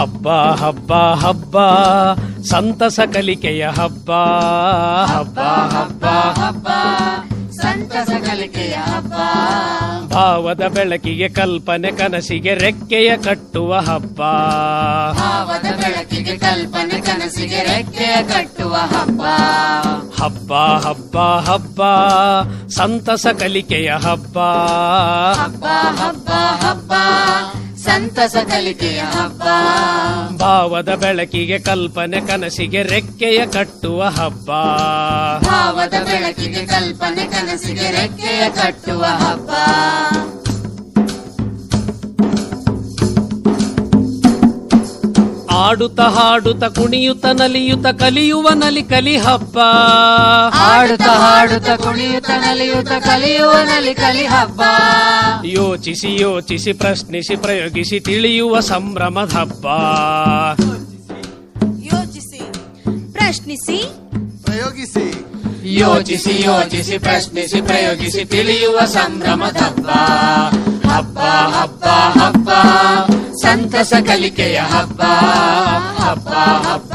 ಹಬ್ಬ ಹಬ್ಬ ಹಬ್ಬ ಸಂತಸ ಕಲಿಕೆಯ ಹಬ್ಬ. ಹಬ್ಬ ಹಬ್ಬ ಹಬ್ಬ ಸಂತಸ ಕಲಿಕೆಯ ಹಬ್ಬ. ಭಾವದ ಬೆಳಕಿಗೆ ಕಲ್ಪನೆ ಕನಸಿಗೆ ರೆಕ್ಕೆಯ ಕಟ್ಟುವ ಹಬ್ಬ. ಭಾವದ ಬೆಳಕಿಗೆ ಕಲ್ಪನೆ ಕನಸಿಗೆ ರೆಕ್ಕೆಯ ಕಟ್ಟುವ ಹಬ್ಬ. ಹಬ್ಬ ಹಬ್ಬ ಹಬ್ಬ ಸಂತಸ ಕಲಿಕೆಯ ಹಬ್ಬ. ಹಬ್ಬ ಹಬ್ಬ ಹಬ್ಬ ಸಂತಸ ಕಲಿಕೆಯ ಹಬ್ಬ. ಭಾವದ ಬೆಳಕಿಗೆ ಕಲ್ಪನೆ ಕನಸಿಗೆ ರೆಕ್ಕೆಯ ಕಟ್ಟುವ ಹಬ್ಬ. ಭಾವದ ಬೆಳಕಿಗೆ ಕಲ್ಪನೆ ಕನಸಿಗೆ ರೆಕ್ಕೆಯ ಕಟ್ಟುವ ಹಬ್ಬ. ಆಡುತ್ತ ಹಾಡುತ್ತ ಕುಣಿಯುತ್ತ ನಲಿಯುತ್ತ ಕಲಿಯುವ ನಲಿ ಕಲಿ ಹಬ್ಬ. ಆಡುತ್ತ ಹಾಡುತ್ತ ಕುಣಿಯುತ್ತ ನಲಿಯುತ್ತ ಕಲಿಯುವ ನಲಿ ಕಲಿ ಹಬ್ಬ. ಯೋಚಿಸಿ ಯೋಚಿಸಿ ಪ್ರಶ್ನಿಸಿ ಪ್ರಯೋಗಿಸಿ ತಿಳಿಯುವ ಸಂಭ್ರಮದ ಹಬ್ಬ. ಯೋಚಿಸಿ ಪ್ರಶ್ನಿಸಿ ಪ್ರಯೋಗಿಸಿ. ಯೋಚಿಸಿ ಯೋಚಿಸಿ ಪ್ರಶ್ನಿಸಿ ಪ್ರಯೋಗಿಸಿ ತಿಳಿಯುವ ಸಂಭ್ರಮದ ಹಬ್ಬ. ಹಬ್ಬ ಹಬ್ಬ ಹಬ್ಬ ಸಂತಸ ಕಲಿಕೆಯ ಹಬ್ಬ. ಹಬ್ಬ ಹಬ್ಬ